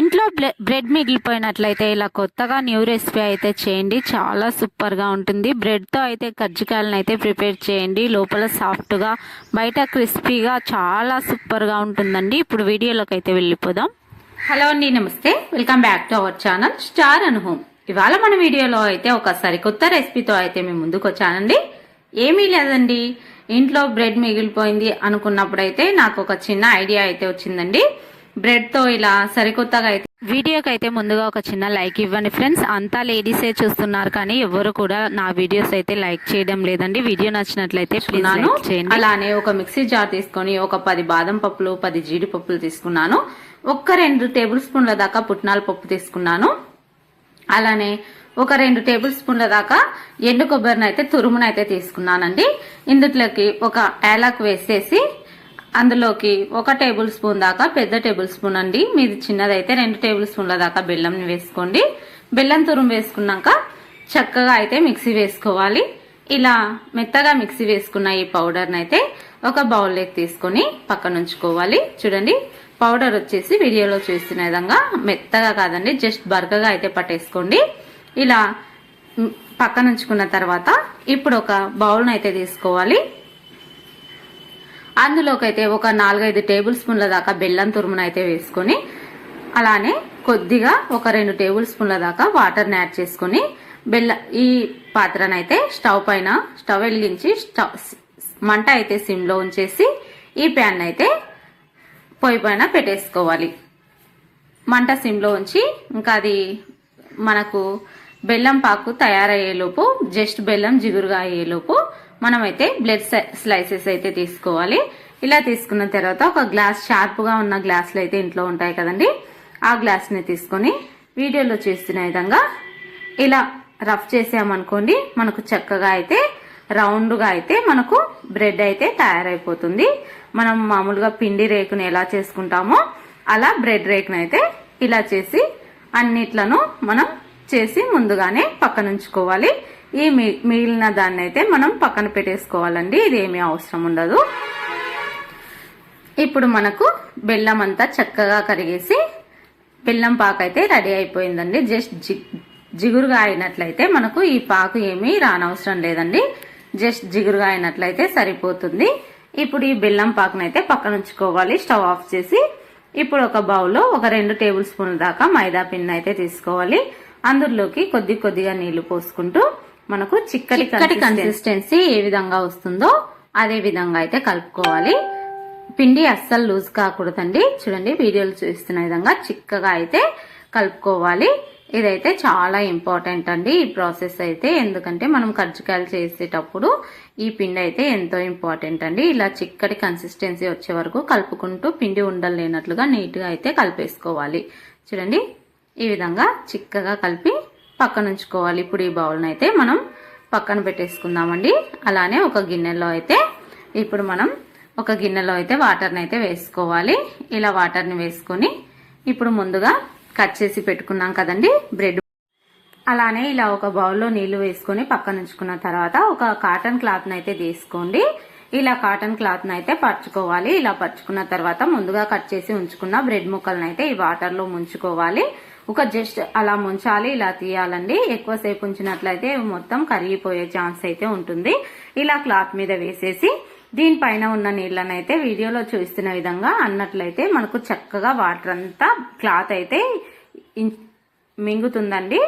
ఇంట్లో బ్రెడ్ మిగిలిపోయినట్లయితే ఇలా కొత్తగా న్యూ రెసిపీ అయితే చేయండి. చాలా సూపర్గా ఉంటుంది. బ్రెడ్తో అయితే కజ్జికాయలను అయితే ప్రిపేర్ చేయండి. లోపల సాఫ్ట్గా బయట క్రిస్పీగా చాలా సూపర్గా ఉంటుందండి. ఇప్పుడు వీడియోలోకి అయితే వెళ్ళిపోదాం. హలో అండి, నమస్తే. Welcome back to our channel star and home. ఇవాళ మన వీడియోలో అయితే ఒక సరికొత్త రెసిపీతో అయితే మేము ముందుకు వచ్చానండి. ఏమీ లేదండి, ఇంట్లో బ్రెడ్ మిగిలిపోయింది అనుకున్నప్పుడు అయితే నాకు ఒక చిన్న ఐడియా అయితే వచ్చిందండి. బ్రెడ్ తో ఇలా సరికొత్తగా అయితే వీడియోకి అయితే ముందుగా ఒక చిన్న లైక్ ఇవ్వండి ఫ్రెండ్స్. అంతా లేడీసే చూస్తున్నారు కానీ ఎవరు కూడా నా వీడియోస్ అయితే లైక్ చేయడం లేదండి. వీడియో నచ్చినట్లయితే ప్లీజ్ లైక్ చేయండి. అలానే ఒక మిక్సీ జార్ తీసుకొని ఒక 10 బాదం పప్పులు 10 జీడిపప్పులు తీసుకున్నాను. 2 టేబుల్ స్పూన్ల దాకా పుట్నాల పప్పు తీసుకున్నాను. అలానే ఒక 2 టేబుల్ స్పూన్ల దాకా ఎండు కొబ్బరిని అయితే తురుమునైతే తీసుకున్నానండి. ఇందులోకి ఒక యాలక్ వేసేసి అందులోకి 1 టేబుల్ స్పూన్ దాకా, పెద్ద టేబుల్ స్పూన్ అండి, మీది చిన్నదైతే 2 టేబుల్ స్పూన్ల దాకా బెల్లం వేసుకోండి. బెల్లం తురుము వేసుకున్నాక చక్కగా అయితే మిక్సీ వేసుకోవాలి. ఇలా మెత్తగా మిక్సీ వేసుకున్న ఈ పౌడర్ని అయితే ఒక బౌల్లోకి తీసుకొని పక్కన ఉంచుకోవాలి. చూడండి, పౌడర్ వచ్చేసి వీడియోలో చూస్తున్న విధంగా మెత్తగా కాదండి, జస్ట్ బరకగా అయితే పట్టేసుకోండి. ఇలా పక్కన ఉంచుకున్న తర్వాత ఇప్పుడు ఒక బౌల్ని అయితే తీసుకోవాలి. అందులోకి అయితే ఒక 4-5 టేబుల్ స్పూన్ల దాకా బెల్లం తురుమును అయితే వేసుకొని, అలానే కొద్దిగా ఒక 2 టేబుల్ స్పూన్ల దాకా వాటర్ని యాడ్ చేసుకొని ఈ పాత్రనైతే స్టవ్ వెలిగించి మంట అయితే సిమ్లో ఉంచేసి ఈ ప్యాన్ అయితే పొయ్యి పైన పెట్టేసుకోవాలి. మంట సిమ్లో ఉంచి ఇంకా అది మనకు బెల్లం పాకు తయారయ్యేలోపు, జస్ట్ బెల్లం జిగురుగా అయ్యేలోపు మనమైతే బ్రెడ్ స్లైసెస్ అయితే తీసుకోవాలి. ఇలా తీసుకున్న తర్వాత ఒక గ్లాస్, షార్ప్గా ఉన్న గ్లాసులు అయితే ఇంట్లో ఉంటాయి కదండి, ఆ గ్లాస్ని తీసుకొని వీడియోలో చేస్తున్న విధంగా ఇలా రఫ్ చేసామనుకోండి, మనకు చక్కగా అయితే రౌండ్గా అయితే మనకు బ్రెడ్ అయితే తయారైపోతుంది. మనం మామూలుగా పిండి రేకుని ఎలా చేసుకుంటామో అలా బ్రెడ్ రేకుని అయితే ఇలా చేసి అన్నిట్లను మనం చేసి ముందుగానే పక్కన ఉంచుకోవాలి. ఈ మిగిలిన దాన్ని అయితే మనం పక్కన పెట్టేసుకోవాలండి, ఇదేమీ అవసరం ఉండదు. ఇప్పుడు మనకు బెల్లం అంతా చక్కగా కరిగేసి బెల్లం పాకు అయితే రెడీ అయిపోయిందండి. జస్ట్ జిగురుగా అయినట్లయితే మనకు ఈ పాకు ఏమీ రానవసరం లేదండి, జస్ట్ జిగురుగా అయినట్లయితే సరిపోతుంది. ఇప్పుడు ఈ బెల్లం పాకునైతే పక్కన ఉంచుకోవాలి. స్టవ్ ఆఫ్ చేసి ఇప్పుడు ఒక బౌల్లో ఒక 2 టేబుల్ స్పూన్ల దాకా మైదా పిండి అయితే తీసుకోవాలి. అందులోకి కొద్దిగా నీళ్లు పోసుకుంటూ మనకు చిక్కటి కన్సిస్టెన్సీ ఏ విధంగా వస్తుందో అదే విధంగా అయితే కలుపుకోవాలి. పిండి అస్సలు లూజ్ కాకూడదండి. చూడండి, వీడియోలు చూస్తున్న విధంగా చిక్కగా అయితే కలుపుకోవాలి. ఇదైతే చాలా ఇంపార్టెంట్ అండి ఈ ప్రాసెస్ అయితే, ఎందుకంటే మనం కజ్జికాయలు చేసేటప్పుడు ఈ పిండి అయితే ఎంతో ఇంపార్టెంట్ అండి. ఇలా చిక్కటి కన్సిస్టెన్సీ వచ్చే వరకు కలుపుకుంటూ పిండి ఉండలు లేనట్లుగా నీట్గా అయితే కలిపేసుకోవాలి. చూడండి, ఈ విధంగా చిక్కగా కలిపి పక్కన ఉంచుకోవాలి. ఇప్పుడు ఈ బౌల్ని అయితే మనం పక్కన పెట్టేసుకుందామండి. అలానే ఒక గిన్నెలో అయితే ఇప్పుడు మనం ఒక గిన్నెలో అయితే వాటర్ని అయితే వేసుకోవాలి. ఇలా వాటర్ని వేసుకొని ఇప్పుడు ముందుగా కట్ చేసి పెట్టుకున్నాం కదండి బ్రెడ్, అలానే ఇలా ఒక బౌల్లో నీళ్లు వేసుకొని పక్కన ఉంచుకున్న తర్వాత ఒక కాటన్ క్లాత్ని అయితే తీసుకోండి. ఇలా కాటన్ క్లాత్ని అయితే పరుచుకోవాలి. ఇలా పరుచుకున్న తర్వాత ముందుగా కట్ చేసి ఉంచుకున్న బ్రెడ్ ముక్కలను అయితే ఈ వాటర్లో ముంచుకోవాలి. ఒక జస్ట్ అలా ముంచాలి, ఇలా తీయాలండి. ఎక్కువసేపు ఉంచినట్లయితే మొత్తం కరిగిపోయే ఛాన్స్ అయితే ఉంటుంది. ఇలా క్లాత్ మీద వేసేసి దీనిపైన ఉన్న నీళ్ళని అయితే వీడియోలో చూస్తున్న విధంగా అన్నట్లయితే మనకు చక్కగా వాటర్ అంతా క్లాత్ అయితే మింగుతుందండి.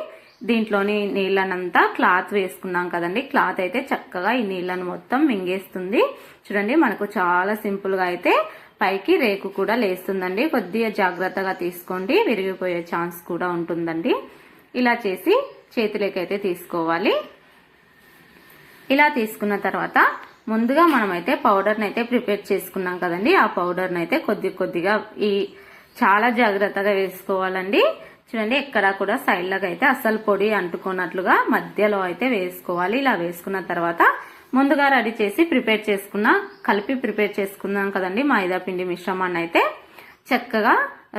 దీంట్లోని నీళ్ళనంతా క్లాత్ వేసుకున్నాం కదండి, క్లాత్ అయితే చక్కగా ఈ నీళ్ళను మొత్తం మింగేస్తుంది. చూడండి, మనకు చాలా సింపుల్ గా అయితే పైకి రేకు కూడా లేస్తుందండి. కొద్దిగా జాగ్రత్తగా తీసుకోండి, విరిగిపోయే ఛాన్స్ కూడా ఉంటుందండి. ఇలా చేసి చేతిలోకి అయితే తీసుకోవాలి. ఇలా తీసుకున్న తర్వాత ముందుగా మనమైతే పౌడర్ని అయితే ప్రిపేర్ చేసుకున్నాం కదండి, ఆ పౌడర్ని అయితే కొద్దిగా చాలా జాగ్రత్తగా వేసుకోవాలండి. చూడండి, ఎక్కడా కూడా సైడ్లకు అయితే అస్సలు పొడి అంటుకున్నట్లుగా మధ్యలో అయితే వేసుకోవాలి. ఇలా వేసుకున్న తర్వాత ముందుగా రెడీ చేసి కలిపి ప్రిపేర్ చేసుకున్నాం కదండి మైదా పిండి మిశ్రమాన్ని అయితే చక్కగా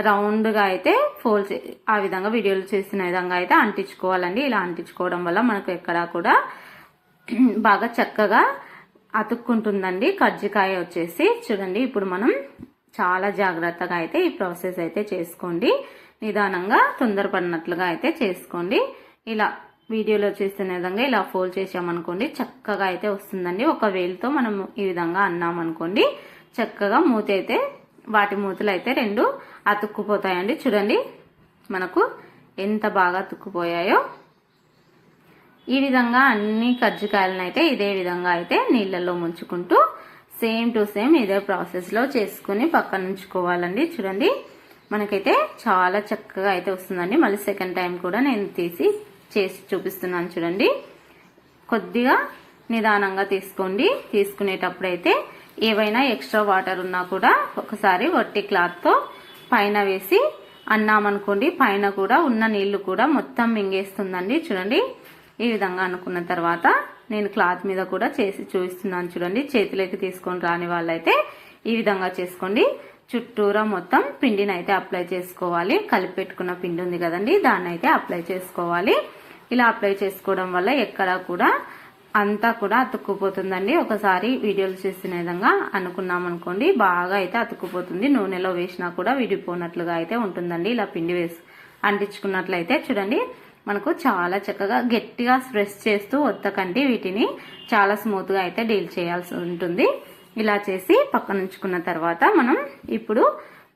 రౌండ్గా అయితే ఫోల్డ్ ఆ విధంగా వీడియోలు చేసిన విధంగా అయితే అంటించుకోవాలండి. ఇలా అంటించుకోవడం వల్ల మనకు ఎక్కడా కూడా బాగా చక్కగా అతుక్కుంటుందండి కజ్జికాయ వచ్చేసి. చూడండి, ఇప్పుడు మనం చాలా జాగ్రత్తగా అయితే ఈ ప్రాసెస్ అయితే చేసుకోండి. నిదానంగా తొందరపడినట్లుగా అయితే చేసుకోండి. ఇలా వీడియోలో చేస్తున్న విధంగా ఇలా ఫోల్డ్ చేసామనుకోండి చక్కగా అయితే వస్తుందండి. ఒక వేలుతో మనం ఈ విధంగా అన్నామనుకోండి చక్కగా మూత అయితే వాటి మూతలు అయితే రెండు అతుక్కుపోతాయండి. చూడండి మనకు ఎంత బాగా అతుక్కుపోయాయో. ఈ విధంగా అన్ని కజ్జికాయలను అయితే ఇదే విధంగా అయితే నీళ్ళల్లో ముంచుకుంటూ సేమ్ టు సేమ్ ఇదే ప్రాసెస్లో చేసుకుని పక్కన ఉంచుకోవాలండి. చూడండి మనకైతే చాలా చక్కగా అయితే వస్తుందండి. మళ్ళీ సెకండ్ టైం కూడా నేను తీసి చేసి చూపిస్తున్నాను. చూడండి కొద్దిగా నిదానంగా తీసుకోండి. తీసుకునేటప్పుడు అయితే ఏవైనా ఎక్స్ట్రా వాటర్ ఉన్నా కూడా ఒకసారి వట్టి క్లాత్తో పైన వేసి అన్నామనుకోండి పైన కూడా ఉన్న నీళ్లు కూడా మొత్తం మింగేస్తుందండి. చూడండి ఈ విధంగా అనుకున్న తర్వాత నేను క్లాత్ మీద కూడా చేసి చూపిస్తున్నాను. చూడండి చేతిలోకి తీసుకొని రాని వాళ్ళైతే ఈ విధంగా చేసుకోండి. చుట్టూరా మొత్తం పిండిని అయితే అప్లై చేసుకోవాలి. కలిపి పెట్టుకున్న పిండి ఉంది కదండి దాన్ని అయితే అప్లై చేసుకోవాలి. ఇలా అప్లై చేసుకోవడం వల్ల ఎక్కడ కూడా అంతా కూడా అతుక్కుపోతుందండి. ఒకసారి వీడియోలు చేసిన విధంగా అనుకున్నాం అనుకోండి బాగా అయితే అతుక్కుపోతుంది. నూనెలో వేసినా కూడా విడిపోనట్లుగా అయితే ఉంటుందండి. ఇలా పిండి వేసి అంటించుకున్నట్లయితే చూడండి మనకు చాలా చక్కగా గట్టిగా ప్రెస్ చేస్తూ ఒత్తకండి. వీటిని చాలా స్మూత్ గా అయితే డీల్ చేయాల్సి ఉంటుంది. ఇలా చేసి పక్కన ఉంచుకున్న తర్వాత మనం ఇప్పుడు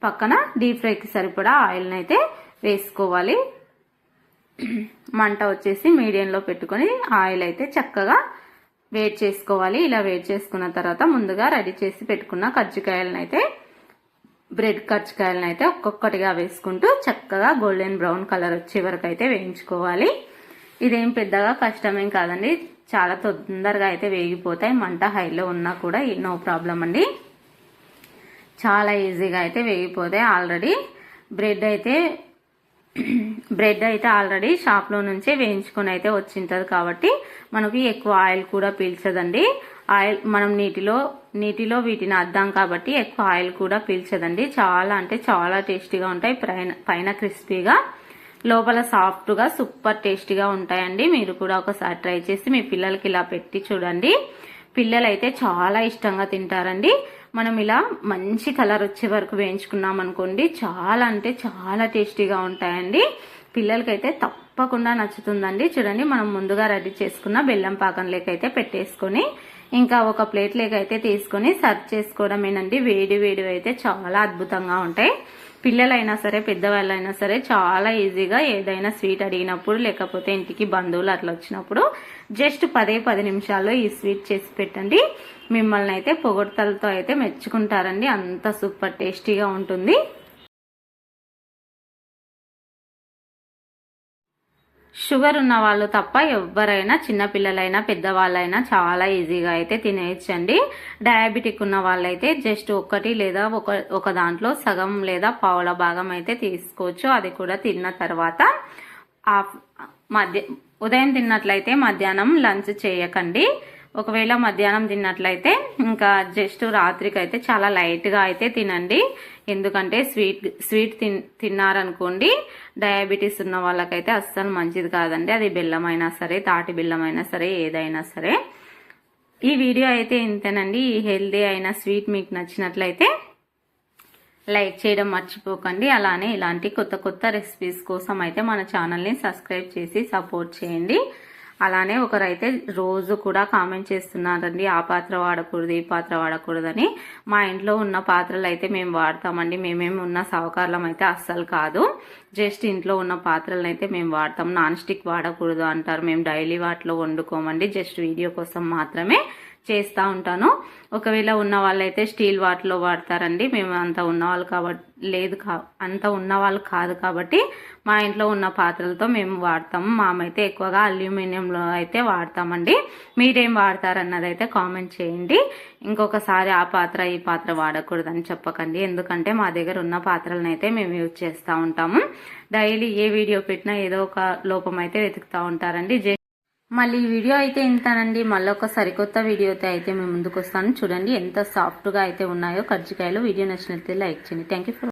పక్కన డీప్ ఫ్రైకి సరిపడా ఆయిల్ని అయితే వేసుకోవాలి. మంట వచ్చేసి మీడియంలో పెట్టుకొని ఆయిల్ అయితే చక్కగా వేడి చేసుకోవాలి. ఇలా వేడి చేసుకున్న తర్వాత ముందుగా రెడీ చేసి పెట్టుకున్న కజ్జికాయలను అయితే బ్రెడ్ కజ్జికాయలను అయితే ఒక్కొక్కటిగా వేసుకుంటూ చక్కగా గోల్డెన్ బ్రౌన్ కలర్ వచ్చే వరకు అయితే వేయించుకోవాలి. ఇదేం పెద్దగా కష్టమేం కాదండి. చాలా తొందరగా అయితే వేగిపోతాయి. మంట హైలో ఉన్నా కూడా నో ప్రాబ్లం అండి. చాలా ఈజీగా అయితే వేగిపోతాయి. ఆల్రెడీ బ్రెడ్ అయితే ఆల్రెడీ షాప్లో నుంచే వేయించుకొని అయితే వచ్చింటది కాబట్టి మనకి ఎక్కువ ఆయిల్ కూడా పీల్చదండి. ఆయిల్ మనం నీటిలో వీటిని అద్దాం కాబట్టి ఎక్కువ ఆయిల్ కూడా పీల్చదండి. చాలా అంటే చాలా టేస్టీగా ఉంటాయి. పైన క్రిస్పీగా లోపల సాఫ్ట్గా సూపర్ టేస్టీగా ఉంటాయండి. మీరు కూడా ఒకసారి ట్రై చేసి మీ పిల్లలకి ఇలా పెట్టి చూడండి. పిల్లలు అయితే చాలా ఇష్టంగా తింటారండి. మనం ఇలా మంచి కలర్ వచ్చే వరకు వేయించుకున్నాం అనుకోండి చాలా అంటే చాలా టేస్టీగా ఉంటాయండి. పిల్లలకైతే తప్పకుండా నచ్చుతుందండి. చూడండి మనం ముందుగా రెడీ చేసుకున్న బెల్లం పాకంలోకి అయితే పెట్టేసుకొని ఇంకా ఒక ప్లేట్ లేక అయితే తీసుకొని సర్వ్ చేసుకోవడమేనండి. వేడి అయితే చాలా అద్భుతంగా ఉంటాయి. పిల్లలైనా సరే పెద్దవాళ్ళైనా సరే చాలా ఈజీగా ఏదైనా స్వీట్ అడిగినప్పుడు లేకపోతే ఇంటికి బంధువులు అట్లా వచ్చినప్పుడు జస్ట్ 10 నిమిషాల్లో ఈ స్వీట్ చేసి పెట్టండి. మిమ్మల్ని అయితే పొగడ్తలతో అయితే మెచ్చుకుంటారండి. అంత సూపర్ టేస్టీగా ఉంటుంది. షుగర్ ఉన్న వాళ్ళు తప్ప ఎవరైనా చిన్నపిల్లలైనా పెద్దవాళ్ళైనా చాలా ఈజీగా అయితే తినేయచ్చండి. డయాబెటిక్ ఉన్న వాళ్ళైతే జస్ట్ ఒకటి లేదా ఒక దాంట్లో సగం లేదా పావుల భాగం అయితే తీసుకోవచ్చు. అది కూడా తిన్న తర్వాత ఉదయం తిన్నట్లయితే మధ్యాహ్నం లంచ్ చేయకండి. ఒకవేళ మధ్యాహ్నం తిన్నట్లయితే ఇంకా జస్ట్ రాత్రికి అయితే చాలా లైట్గా అయితే తినండి. ఎందుకంటే స్వీట్ తిన్నారనుకోండి డయాబెటీస్ ఉన్న వాళ్ళకైతే అస్సలు మంచిది కాదండి. అది బెల్లం అయినా సరే తాటి బెల్లం అయినా సరే ఏదైనా సరే. ఈ వీడియో అయితే ఇంతేనండి. ఈ హెల్దీ అయిన స్వీట్ మీకు నచ్చినట్లయితే లైక్ చేయడం మర్చిపోకండి. అలానే ఇలాంటి కొత్త రెసిపీస్ కోసం అయితే మన ఛానల్ని సబ్స్క్రైబ్ చేసి సపోర్ట్ చేయండి. అలానే ఒకరైతే రోజు కూడా కామెంట్ చేస్తున్నారండి ఆ పాత్ర వాడకూడదు ఈ పాత్ర వాడకూడదని. మా ఇంట్లో ఉన్న పాత్రలు అయితే మేము వాడతామండి. మేమేమి ఉన్న సావుకారులం అయితే అస్సలు కాదు. జస్ట్ ఇంట్లో ఉన్న పాత్రలను అయితే మేము వాడతాం. నాన్ స్టిక్ వాడకూడదు అంటారు. మేము డైలీ వాటిలో వండుకోమండి. జస్ట్ వీడియో కోసం మాత్రమే చేస్తూ ఉంటాను. ఒకవేళ ఉన్న వాళ్ళైతే స్టీల్ వాటిలో వాడతారండి. మేము అంత ఉన్నవాళ్ళు కాదు కాబట్టి మా ఇంట్లో ఉన్న పాత్రలతో మేము వాడతాము. మామైతే ఎక్కువగా అల్యూమినియంలో అయితే వాడతామండి. మీరేం వాడతారన్నది అయితే కామెంట్ చేయండి. ఇంకొకసారి ఆ పాత్ర ఈ పాత్ర వాడకూడదని చెప్పకండి. ఎందుకంటే మా దగ్గర ఉన్న పాత్రలను అయితే మేము యూజ్ చేస్తూ ఉంటాము. డైలీ ఏ వీడియో పెట్టినా ఏదో ఒక లోపం అయితే వెతుకుతూ ఉంటారండి. మళ్ళీ ఈ వీడియో అయితే ఇంతనండి. మళ్ళీ ఒక సరికొత్త వీడియోతో అయితే మేము ముందుకు వస్తాను. చూడండి ఎంత సాఫ్ట్గా అయితే ఉన్నాయో కజ్జికాయలు. వీడియో నచ్చినట్లయితే లైక్ చేయండి. Thank you for